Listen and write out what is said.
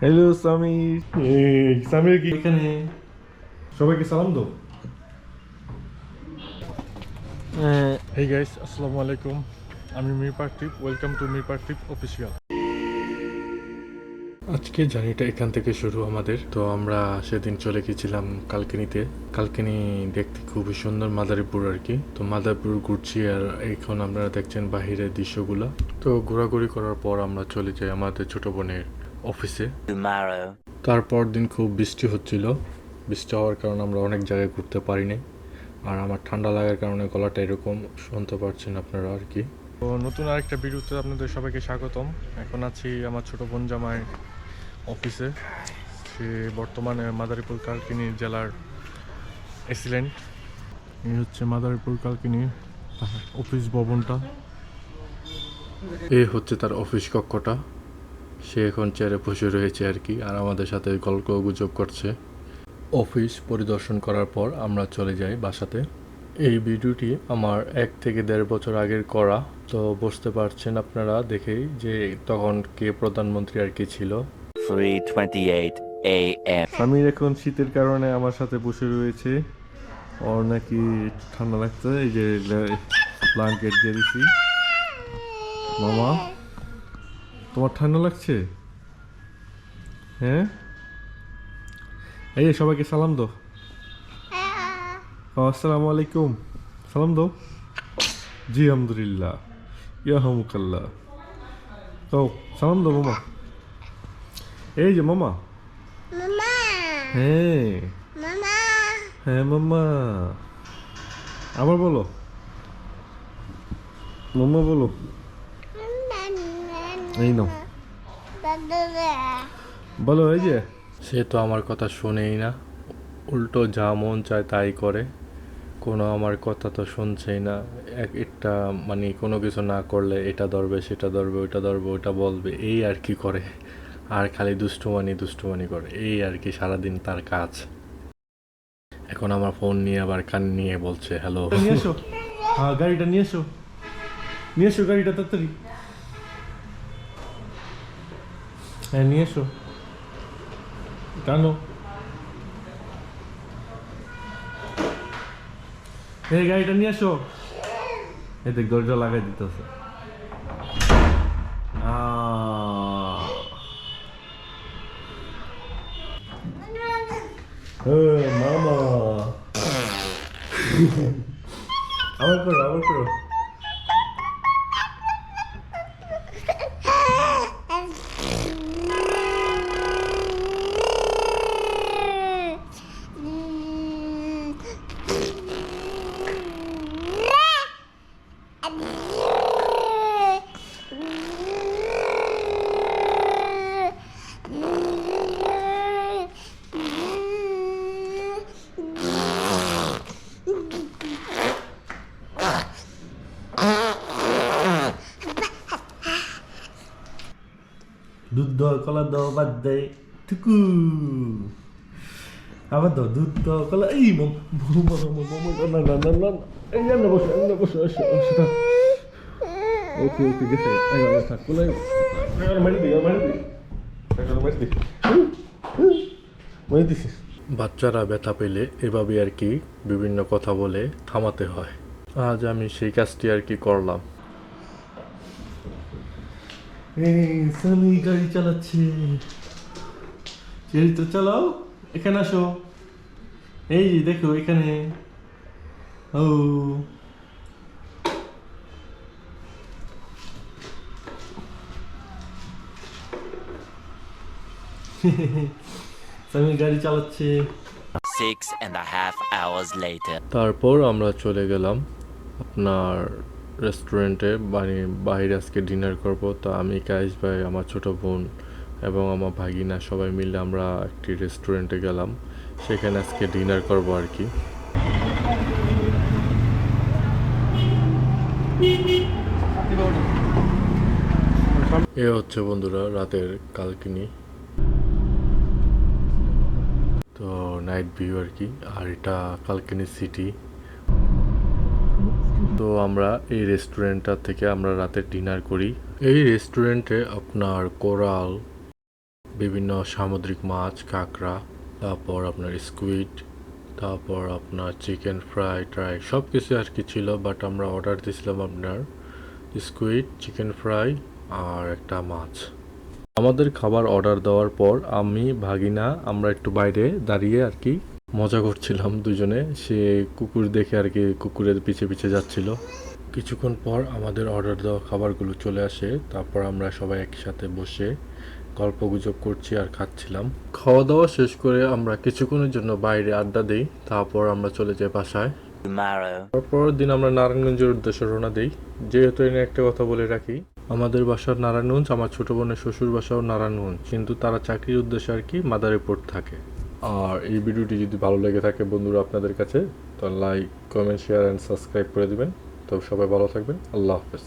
Hello Samir. Samir কি এখানে? সবাইকে সালাম দাও। হেই গাইস, আসসালামু আলাইকুম। আমি মির পার্থিব, ওয়েলকাম টু মির পার্থিব অফিসিয়াল। আজকে জার্নিটা এখান থেকে শুরু আমাদের। তো আমরা সেদিন চলে গেছিলাম কালকিনিতে। কালকিনি দেখতে খুবই সুন্দর, মাদারীপুর আর কি। তো মাদারীপুর ঘুরছি, আর এখন আপনারা দেখছেন বাহিরের দৃশ্যগুলা। তো ঘোরাঘুরি করার পর আমরা চলে যাই আমাদের ছোট বোনের অফিসে। তারপর দিন খুব বৃষ্টি হচ্ছিল। বৃষ্টি হওয়ার কারণে আমরা অনেক জায়গায় ঘুরতে পারিনি, আর আমার ঠান্ডা লাগার কারণে গলাটা এরকম, শুনতে পারছেন আপনারা আর কি। তো নতুন আরেকটা ভিডিওতে আপনাদের সবাইকে স্বাগতম। এখন আছি আমার ছোট বোন জামাই অফিসে। সে বর্তমানে মাদারীপুর কালকিনি জেলার এসিলেন্ট। এই হচ্ছে মাদারীপুর কালকিনি অফিস ভবনটা। এই হচ্ছে তার অফিস কক্ষটা। সে এখন চেয়ারে বসে রয়েছে আর কি, আর আমাদের সাথে গল্প গুজব করছে। অফিস পরিদর্শন করার পর আমরা চলে যাই বাসাতে। এই ভিডিওটি আমার 1 থেকে 1.5 বছর আগের করা। তো বুঝতে পারছেন আপনারা দেখেই যে তখন কে প্রধানমন্ত্রী আর কি ছিল। 3:28 a.m. সামির এখন শীতের কারণে আমার সাথে বসে রয়েছে। ওর নাকি ঠান্ডা লাগছে, এই যে ব্ল্যাঙ্কেট দিয়ে দিছি। মামা, তোমার ঠান্ডা লাগছে? হ্যাঁ, এই যে সবাইকে সালাম দাও। আসসালামু আলাইকুম, সালাম দাও। জি আলহামদুলিল্লাহ, ইয়াহমুকাল্লাহ। ও সালাম দাও মামা। এই যে মামা। মামা হ্যাঁ মামা হ্যাঁ মামা, আবার বলো মামা, বলো। এই নাও, বলো। এই যে সে তো আমার কথা শোনেই না, উল্টো যা মন চায় তাই করে। কোনো আমার কথা তো শুনছেই না। একটা মানে কোনো কিছু না করলে এটা ধরবে, সেটা ধরবে, ওইটা ধরবে, ওইটা বলবে, এই আর কি করে। আর খালি দুষ্টুমানি করে, এই আর কি সারাদিন তার কাজ। এখন আমার ফোন নিয়ে আবার কান নিয়ে বলছে হ্যালো। নিয়ে এসো, হ্যাঁ গাড়িটা নিয়ে এসো, নিয়ে এসো গাড়িটা তাড়াতাড়ি। হ্যাঁ নিয়ে এসো, টানো। এই গাড়িটা নিয়ে এসো। এই দেখ দরজা লাগাই দিতেছে। মামা, আবার করো, আবার করো। দুধ দাও, কলা দাও, বাদ দেয় টুকু। আবার দাও, দুধ দাও, কলা। এই না না না না, এই এমনি বসো, এমনি বসো, এসো এসো, থাক। ওকে ওকে, গেছে। থাক, কোলে মারি দিই, মারি দিই, মারি দিই, মারি দিছি। বাচ্চারা ব্যথা পেলে এভাবে আর কি বিভিন্ন কথা বলে থামাতে হয়। আজ আমি সেই কাজটি আর কি করলাম। এই সামি গাড়ি চালাচ্ছে। চরিত্র চালাও, এখানে আসো। এই যে দেখো এখানে। ও সামি গাড়ি চালাচ্ছে। 6.5 hours later. তারপর আমরা চলে গেলাম আপনার রেস্টুরেন্টে, মানে বাইরে আজকে ডিনার করব। তো আমি, কাইস ভাই, আমার ছোট বোন এবং আমার ভাগিনা সবাই মিলে আমরা একটি রেস্টুরেন্টে গেলাম। সেখানে আজকে ডিনার করব আর কি। এ হচ্ছে বন্ধুরা রাতের কালকিনি, তো নাইট ভিউ আর কি। আর এটা কালকিনি সিটি। তো আমরা এই রেস্টুরেন্টটা থেকে আমরা রাতে ডিনার করি। এই রেস্টুরেন্টে আপনার কোরাল, বিভিন্ন সামুদ্রিক মাছ, কাঁকড়া, তারপর আপনার স্কুইড, তারপর আপনার চিকেন ফ্রাই ট্রাই সব কিছু আর কি ছিল। বাট আমরা অর্ডার দিয়েছিলাম আপনার স্কুইড, চিকেন ফ্রাই আর একটা মাছ। আমাদের খাবার অর্ডার দেওয়ার পর আমি ভাগিনা আমরা একটু বাইরে দাঁড়িয়ে আর কি মজা করছিলাম দুজনে। সে কুকুর দেখে আর কি কুকুরের পিছে পিছে যাচ্ছিল। কিছুক্ষণ পর আমাদের অর্ডার দেওয়া খাবারগুলো চলে আসে। তারপর আমরা সবাই একসাথে বসে গল্পগুজব করছি আর খাচ্ছিলাম। খাওয়া দাওয়া শেষ করে আমরা কিছুক্ষণের জন্য বাইরে আড্ডা দিই। তারপর আমরা চলে যাই বাসায়। Tomorrow. তারপরের দিন আমরা নারায়ণগঞ্জের উদ্দেশ্যে রওনা দিই। যেহেতু এনে একটা কথা বলে রাখি, আমাদের বাসার নারায়ণগঞ্জ, আমার ছোট বোনের শ্বশুর বাসাও নারায়ণগঞ্জ, কিন্তু তারা চাকরির উদ্দেশ্যে আর কি মাদারীপুর থাকে। আর এই ভিডিওটি যদি ভালো লেগে থাকে বন্ধুরা আপনাদের কাছে, তো like, comment, share and subscribe করে দিবেন। তো সবাই ভালো থাকবেন। আল্লাহ হাফেজ।